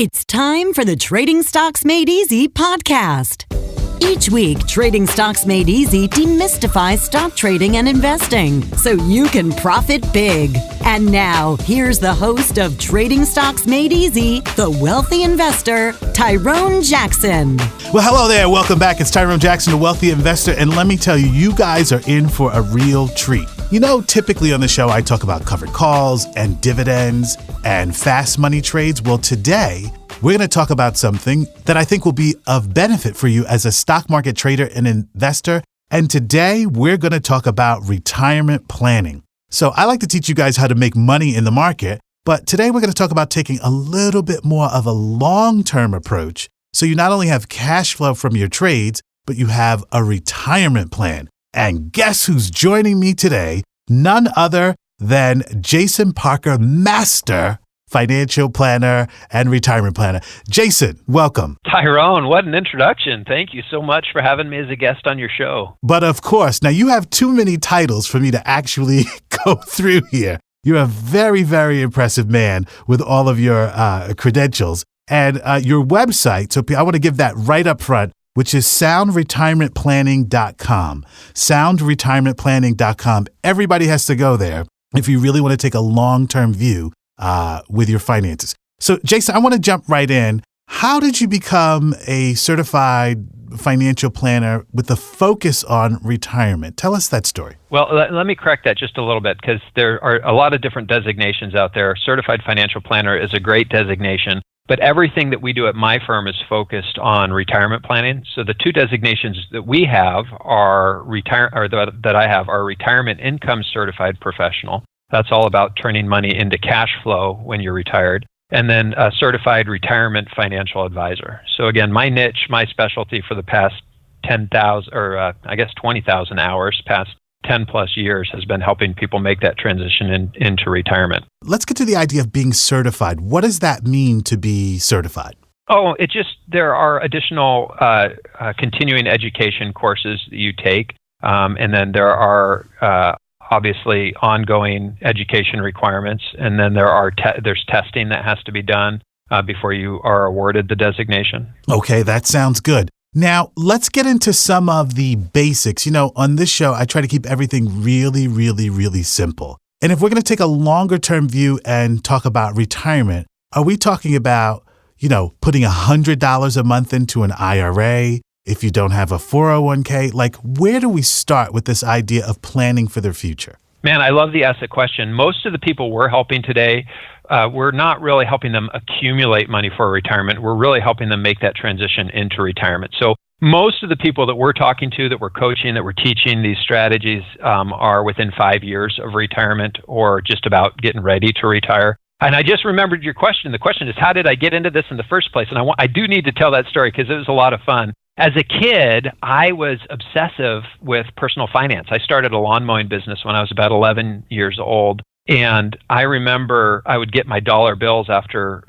It's time for the Trading Stocks Made Easy podcast. Each week, Trading Stocks Made Easy demystifies stock trading and investing so you can profit big. And now, here's the host of Trading Stocks Made Easy, the wealthy investor, Tyrone Jackson. Well, hello there. Welcome back. It's Tyrone Jackson, the wealthy investor. And let me tell you, you guys are in for a real treat. You know, typically on the show, I talk about covered calls and dividends and fast money trades. Well, today, we're going to talk about something that I think will be of benefit for you as a stock market trader and investor. And today, we're going to talk about retirement planning. So I like to teach you guys how to make money in the market. But today, we're going to talk about taking a little bit more of a long-term approach. So you not only have cash flow from your trades, but you have a retirement plan. And guess who's joining me today? None other than Jason Parker, master financial planner and retirement planner. Jason, welcome. Tyrone, what an introduction. Thank you so much for having me as a guest on your show. But of course, now you have too many titles for me to actually go through here. You're a very, very impressive man with all of your credentials. And your website, so I want to give that right up front, which is soundretirementplanning.com. Soundretirementplanning.com. Everybody has to go there if you really want to take a long-term view with your finances. So, Jason, I want to jump right in. How did you become a certified financial planner with a focus on retirement? Tell us that story. Well, let me correct that just a little bit because there are a lot of different designations out there. Certified financial planner is a great designation, but everything that we do at my firm is focused on retirement planning. So the two designations that we have are that I have are retirement income certified professional. That's all about turning money into cash flow when you're retired. And then a certified retirement financial advisor. So again, my niche, my specialty for the past 20,000 hours, past 10 plus years has been helping people make that transition into retirement. Let's get to the idea of being certified. What does that mean to be certified? Oh, there are additional continuing education courses that you take. And then there are obviously ongoing education requirements. And then there's testing that has to be done before you are awarded the designation. Okay, that sounds good. Now, let's get into some of the basics. You know, on this show, I try to keep everything really, really, really simple. And if we're going to take a longer term view and talk about retirement, are we talking about, putting $100 a month into an IRA if you don't have a 401k? Like, where do we start with this idea of planning for their future? Man, I love the ask the question. Most of the people we're helping today, we're not really helping them accumulate money for retirement. We're really helping them make that transition into retirement. So most of the people that we're talking to, that we're coaching, that we're teaching these strategies are within 5 years of retirement or just about getting ready to retire. And I just remembered your question. The question is, how did I get into this in the first place? And I do need to tell that story because it was a lot of fun. As a kid, I was obsessive with personal finance. I started a lawn mowing business when I was about 11 years old. And I remember I would get my dollar bills after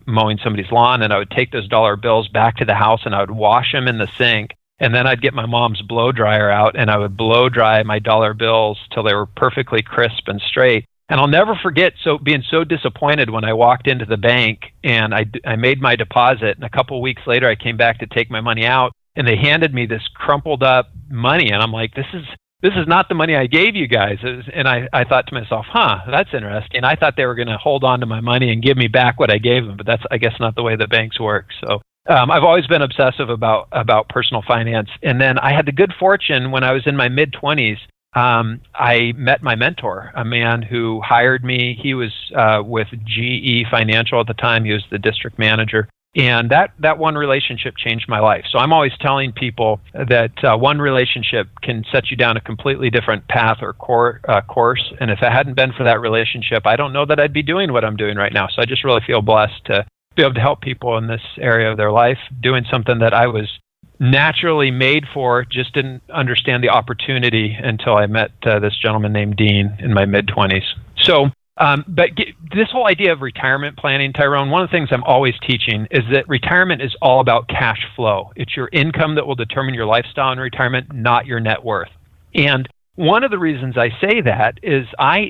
mowing somebody's lawn, and I would take those dollar bills back to the house and I would wash them in the sink. And then I'd get my mom's blow dryer out and I would blow dry my dollar bills till they were perfectly crisp and straight. And I'll never forget being so disappointed when I walked into the bank and I made my deposit. And a couple of weeks later, I came back to take my money out and they handed me this crumpled up money. And I'm like, this is not the money I gave you guys. And I thought to myself, that's interesting. I thought they were going to hold on to my money and give me back what I gave them. But that's, I guess, not the way that banks work. So I've always been obsessive about personal finance. And then I had the good fortune when I was in my mid-20s. I met my mentor, a man who hired me. He was with GE Financial at the time. He was the district manager. And that one relationship changed my life. So I'm always telling people that one relationship can set you down a completely different path or course. And if it hadn't been for that relationship, I don't know that I'd be doing what I'm doing right now. So I just really feel blessed to be able to help people in this area of their life, doing something that I was naturally made for, just didn't understand the opportunity until I met this gentleman named Dean in my mid-20s. So, this whole idea of retirement planning, Tyrone, one of the things I'm always teaching is that retirement is all about cash flow. It's your income that will determine your lifestyle in retirement, not your net worth. And one of the reasons I say that is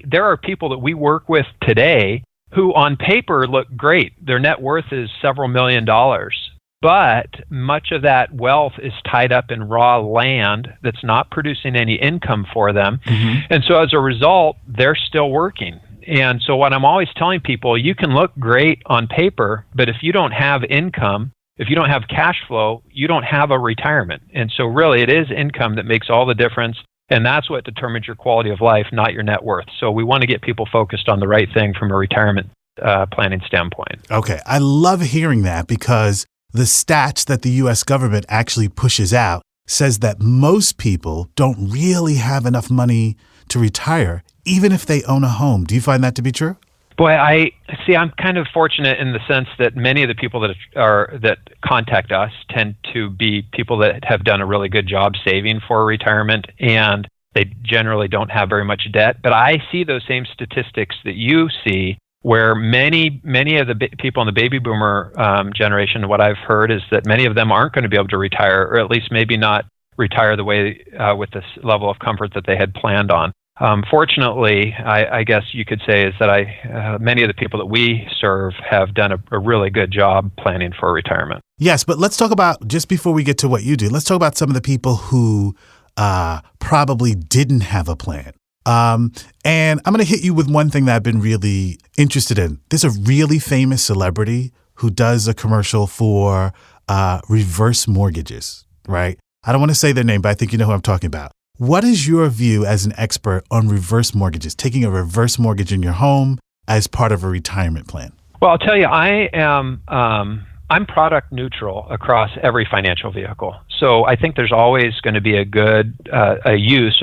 there are people that we work with today who on paper look great. Their net worth is several $million, but much of that wealth is tied up in raw land that's not producing any income for them. Mm-hmm. And so as a result, they're still working. And so what I'm always telling people, you can look great on paper, but if you don't have income, if you don't have cash flow, you don't have a retirement. And so really it is income that makes all the difference. And that's what determines your quality of life, not your net worth. So we want to get people focused on the right thing from a retirement planning standpoint. Okay. I love hearing that because the stats that the U.S. government actually pushes out says that most people don't really have enough money to retire, even if they own a home. Do you find that to be true? Boy, I'm kind of fortunate in the sense that many of the people that contact us tend to be people that have done a really good job saving for retirement, and they generally don't have very much debt. But I see those same statistics that you see, where many of the people in the baby boomer generation, what I've heard is that many of them aren't going to be able to retire, or at least maybe not retire the way with this level of comfort that they had planned on. Fortunately, I guess you could say is that many of the people that we serve have done a really good job planning for retirement. Yes, but let's talk about, just before we get to what you do, let's talk about some of the people who probably didn't have a plan. And I'm going to hit you with one thing that I've been really interested in. There's a really famous celebrity who does a commercial for reverse mortgages, right? I don't want to say their name, but I think you know who I'm talking about. What is your view as an expert on reverse mortgages, taking a reverse mortgage in your home as part of a retirement plan? Well, I'll tell you, I'm product neutral across every financial vehicle. So I think there's always going to be a good a use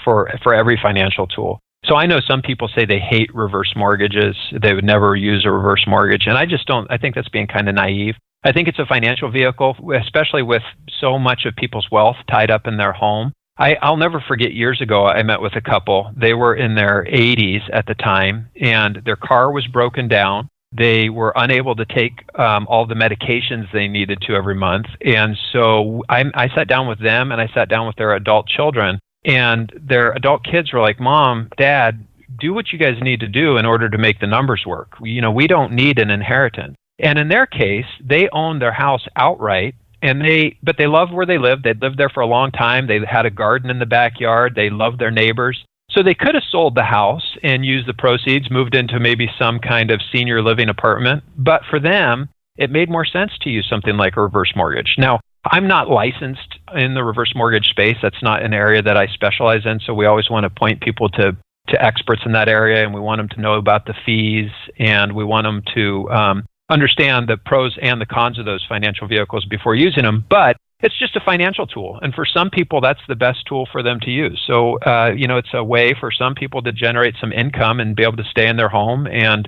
for every financial tool. So I know some people say they hate reverse mortgages. They would never use a reverse mortgage. And I just don't. I think that's being kind of naive. I think it's a financial vehicle, especially with so much of people's wealth tied up in their home. I'll never forget years ago, I met with a couple. They were in their 80s at the time, and their car was broken down. They were unable to take all the medications they needed to every month. And so I sat down with them, and I sat down with their adult children. And their adult kids were like, Mom, Dad, do what you guys need to do in order to make the numbers work. We don't need an inheritance. And in their case, they owned their house outright. But they loved where they lived. They'd lived there for a long time. They had a garden in the backyard. They loved their neighbors. So they could have sold the house and used the proceeds, moved into maybe some kind of senior living apartment. But for them, it made more sense to use something like a reverse mortgage. Now, I'm not licensed in the reverse mortgage space. That's not an area that I specialize in. So we always want to point people to experts in that area, and we want them to know about the fees, and we want them to understand the pros and the cons of those financial vehicles before using them. But it's just a financial tool. And for some people, that's the best tool for them to use. So, it's a way for some people to generate some income and be able to stay in their home and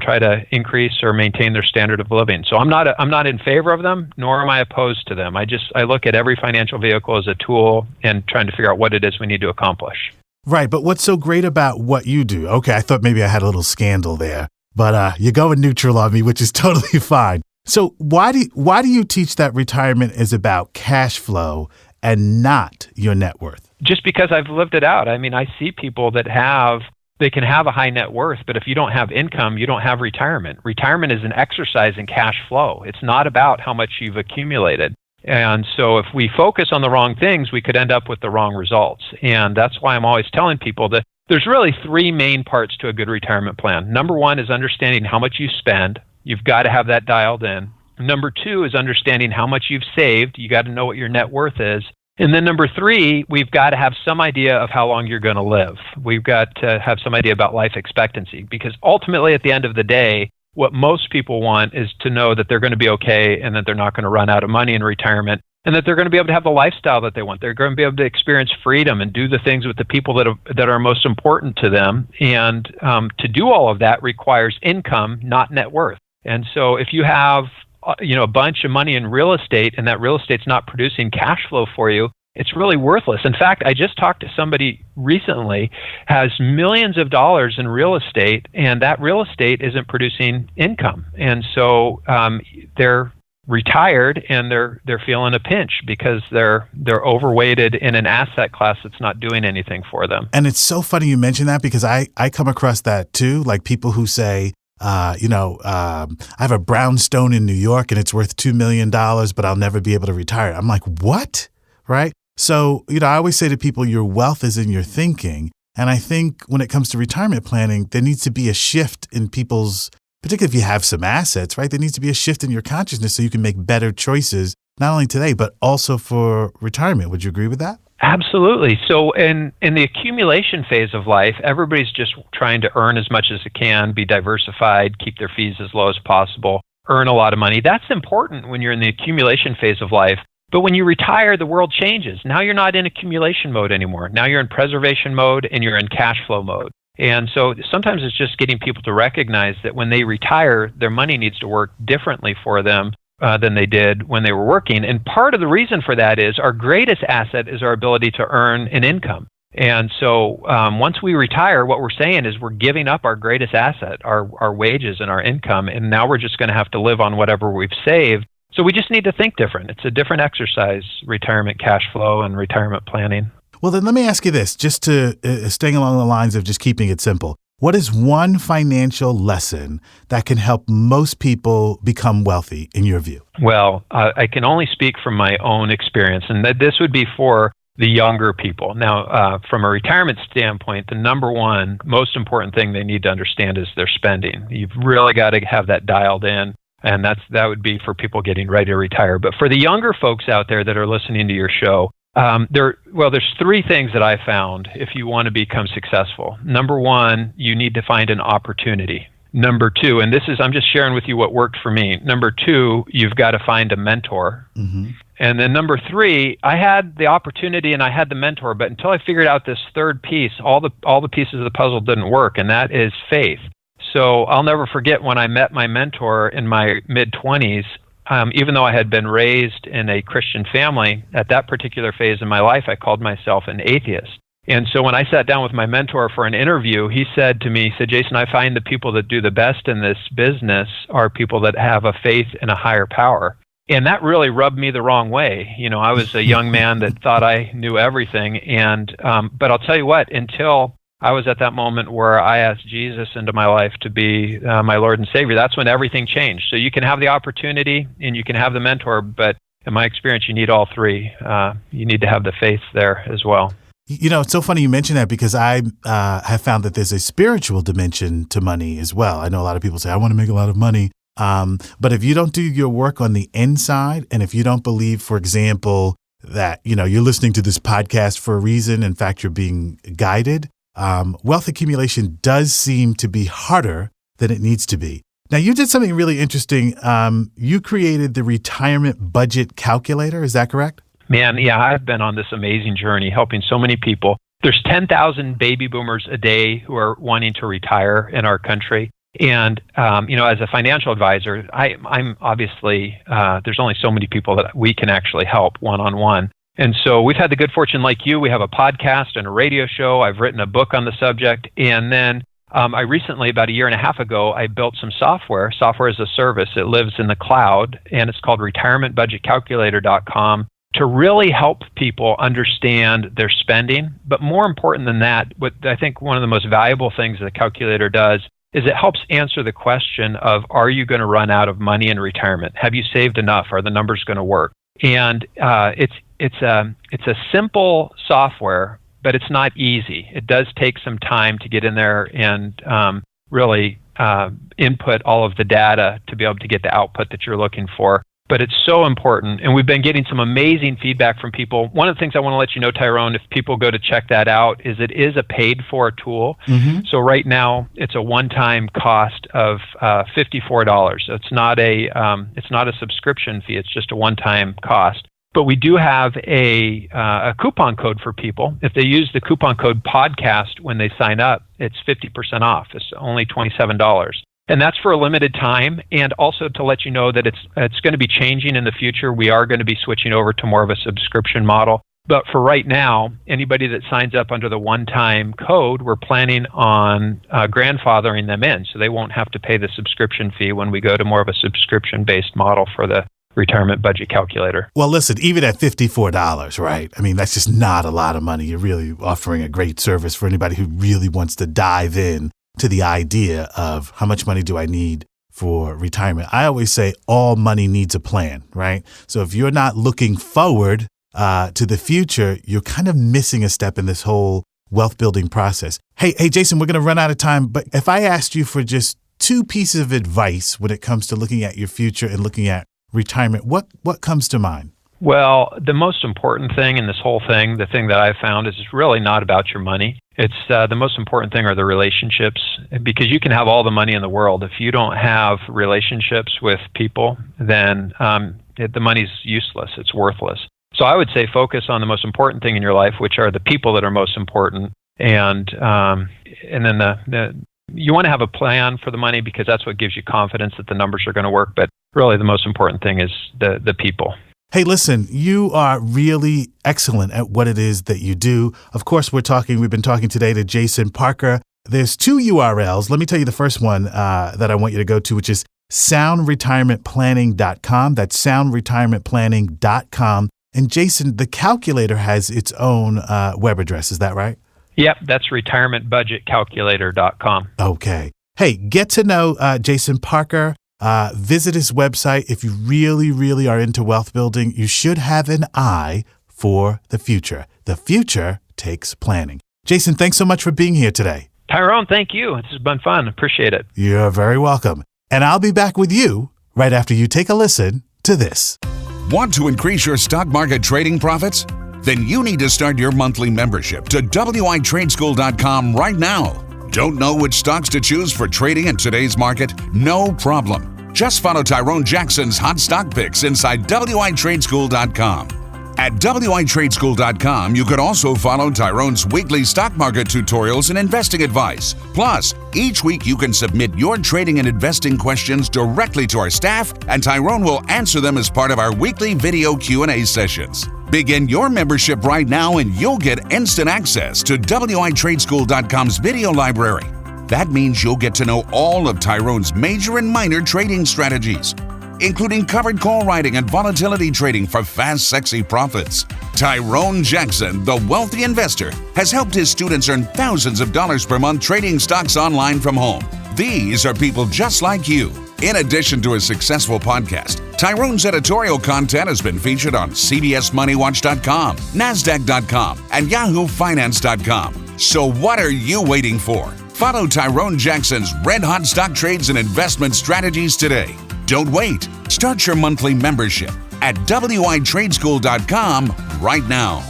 try to increase or maintain their standard of living. So I'm not in favor of them, nor am I opposed to them. I look at every financial vehicle as a tool and trying to figure out what it is we need to accomplish. Right. But what's so great about what you do? Okay, I thought maybe I had a little scandal there. But you're going neutral on me, which is totally fine. So why do you teach that retirement is about cash flow and not your net worth? Just because I've lived it out. I mean, I see people that they can have a high net worth, but if you don't have income, you don't have retirement. Retirement is an exercise in cash flow. It's not about how much you've accumulated. And so if we focus on the wrong things, we could end up with the wrong results. And that's why I'm always telling people that there's really three main parts to a good retirement plan. Number one is understanding how much you spend. You've got to have that dialed in. Number two is understanding how much you've saved. You got to know what your net worth is. And then number three, we've got to have some idea of how long you're going to live. We've got to have some idea about life expectancy, because ultimately at the end of the day, what most people want is to know that they're going to be okay and that they're not going to run out of money in retirement, and that they're going to be able to have the lifestyle that they want. They're going to be able to experience freedom and do the things with the people that are most important to them. And to do all of that requires income, not net worth. And so if you have a bunch of money in real estate and that real estate's not producing cash flow for you, it's really worthless. In fact, I just talked to somebody recently, has millions of dollars in real estate, and that real estate isn't producing income. And so they're retired and they're feeling a pinch because they're overweighted in an asset class that's not doing anything for them. And it's so funny you mention that, because I come across that too, like people who say, I have a brownstone in New York and it's worth $2 million, but I'll never be able to retire. I'm like, what? Right? So, I always say to people, your wealth is in your thinking. And I think when it comes to retirement planning, there needs to be a shift in people's, particularly if you have some assets, right? There needs to be a shift in your consciousness so you can make better choices, not only today, but also for retirement. Would you agree with that? Absolutely. So in the accumulation phase of life, everybody's just trying to earn as much as it can, be diversified, keep their fees as low as possible, earn a lot of money. That's important when you're in the accumulation phase of life. But when you retire, the world changes. Now you're not in accumulation mode anymore. Now you're in preservation mode and you're in cash flow mode. And so sometimes it's just getting people to recognize that when they retire, their money needs to work differently for them than they did when they were working. And part of the reason for that is our greatest asset is our ability to earn an income. And so once we retire, what we're saying is we're giving up our greatest asset, our wages and our income, and now we're just going to have to live on whatever we've saved. So we just need to think different. It's a different exercise, retirement cash flow and retirement planning. Well, then let me ask you this, just to staying along the lines of just keeping it simple. What is one financial lesson that can help most people become wealthy, in your view? Well, I can only speak from my own experience, and that this would be for the younger people. Now, from a retirement standpoint, the number one most important thing they need to understand is their spending. You've really got to have that dialed in, and that would be for people getting ready to retire. But for the younger folks out there that are listening to your show, there's three things that I found if you want to become successful. Number one, you need to find an opportunity. Number two, and I'm just sharing with you what worked for me. Number two, you've got to find a mentor. Mm-hmm. And then number three, I had the opportunity and I had the mentor, but until I figured out this third piece, all the pieces of the puzzle didn't work, and that is faith. So I'll never forget when I met my mentor in my mid-20s. Even though I had been raised in a Christian family, at that particular phase in my life, I called myself an atheist. And so when I sat down with my mentor for an interview, he said to me, Jason, I find the people that do the best in this business are people that have a faith in a higher power. And that really rubbed me the wrong way. I was a young man that thought I knew everything. But I'll tell you what, until I was at that moment where I asked Jesus into my life to be my Lord and Savior, that's when everything changed. So you can have the opportunity and you can have the mentor, but in my experience, you need all three. You need to have the faith there as well. It's so funny you mention that because I have found that there's a spiritual dimension to money as well. I know a lot of people say, I want to make a lot of money. But if you don't do your work on the inside, and if you don't believe, for example, that, you're listening to this podcast for a reason, in fact, you're being guided, wealth accumulation does seem to be harder than it needs to be. Now, you did something really interesting. You created the retirement budget calculator. Is that correct? Man, yeah, I've been on this amazing journey helping so many people. There's 10,000 baby boomers a day who are wanting to retire in our country. And, as a financial advisor, I'm obviously, there's only so many people that we can actually help one-on-one. And so we've had the good fortune, like you, we have a podcast and a radio show. I've written a book on the subject. And then I recently, about a year and a half ago, I built some software as a service. It lives in the cloud, and it's called retirementbudgetcalculator.com, to really help people understand their spending. But more important than that, what I think one of the most valuable things the calculator does is it helps answer the question of, are you going to run out of money in retirement? Have you saved enough? Are the numbers going to work? And it's a simple software, but it's not easy. It does take some time to get in there and really input all of the data to be able to get the output that you're looking for. But it's so important, and we've been getting some amazing feedback from people. One of the things I want to let you know, Tyrone, if people go to check that out, is it is a paid-for tool. Mm-hmm. So right now, it's a one-time cost of $54. So it's not a subscription fee. It's just a one-time cost. But we do have a coupon code for people. If they use the coupon code podcast when they sign up, it's 50% off. It's only $27. And that's for a limited time. And also to let you know that it's going to be changing in the future. We are going to be switching over to more of a subscription model. But for right now, anybody that signs up under the one-time code, we're planning on grandfathering them in. So they won't have to pay the subscription fee when we go to more of a subscription-based model for the retirement budget calculator. Well, listen, even at $54, right? I mean, that's just not a lot of money. You're really offering a great service for anybody who really wants to dive in. to the idea of how much money do I need for retirement. I always say all money needs a plan, right? So if you're not looking forward to the future, you're kind of missing a step in this whole wealth building process. Hey, Jason, we're going to run out of time, but if I asked you for just 2 pieces of advice when it comes to looking at your future and looking at retirement, what comes to mind? Well, the most important thing in this whole thing, the thing that I've found, is it's really not about your money. It's the most important thing are the relationships, because you can have all the money in the world. If you don't have relationships with people, then the money's useless. It's worthless. So I would say focus on the most important thing in your life, which are the people that are most important. And then you want to have a plan for the money, because that's what gives you confidence that the numbers are going to work. But really the most important thing is the people. Hey, listen, you are really excellent at what it is that you do. Of course, we've been talking today to Jason Parker. There's 2 URLs. Let me tell you the first one that I want you to go to, which is soundretirementplanning.com. That's soundretirementplanning.com. And Jason, the calculator has its own web address. Is that right? Yep, that's retirementbudgetcalculator.com. Okay. Hey, get to know Jason Parker. Visit his website. If you really, really are into wealth building, you should have an eye for the future. The future takes planning. Jason, thanks so much for being here today. Tyrone, thank you. This has been fun. Appreciate it. You're very welcome. And I'll be back with you right after you take a listen to this. Want to increase your stock market trading profits? Then you need to start your monthly membership to WITradeschool.com right now. Don't know which stocks to choose for trading in today's market? No problem. Just follow Tyrone Jackson's hot stock picks inside WITradeschool.com. At WITradeschool.com, you can also follow Tyrone's weekly stock market tutorials and investing advice. Plus, each week you can submit your trading and investing questions directly to our staff, and Tyrone will answer them as part of our weekly video Q&A sessions. Begin your membership right now and you'll get instant access to WITradeschool.com's video library. That means you'll get to know all of Tyrone's major and minor trading strategies, including covered call writing and volatility trading for fast, sexy profits. Tyrone Jackson, the wealthy investor, has helped his students earn thousands of dollars per month trading stocks online from home. These are people just like you. In addition to his successful podcast, Tyrone's editorial content has been featured on CBSMoneyWatch.com, NASDAQ.com, and YahooFinance.com. So what are you waiting for? Follow Tyrone Jackson's red-hot stock trades and investment strategies today. Don't wait. Start your monthly membership at WITradeschool.com right now.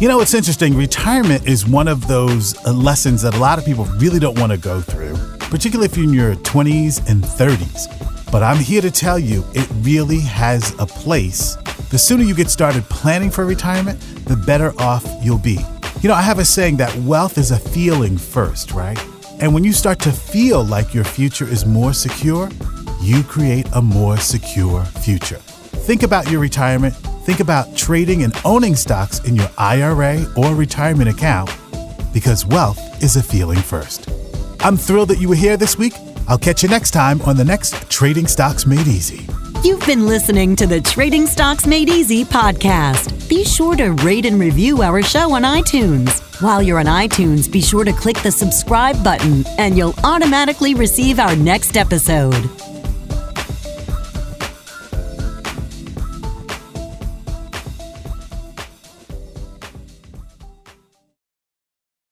You know, it's interesting. Retirement is one of those lessons that a lot of people really don't want to go through, particularly if you're in your 20s and 30s. But I'm here to tell you, it really has a place. The sooner you get started planning for retirement, the better off you'll be. You know, I have a saying that wealth is a feeling first, right? And when you start to feel like your future is more secure, you create a more secure future. Think about your retirement. Think about trading and owning stocks in your IRA or retirement account, because wealth is a feeling first. I'm thrilled that you were here this week. I'll catch you next time on the next Trading Stocks Made Easy. You've been listening to the Trading Stocks Made Easy podcast. Be sure to rate and review our show on iTunes. While you're on iTunes, be sure to click the subscribe button and you'll automatically receive our next episode.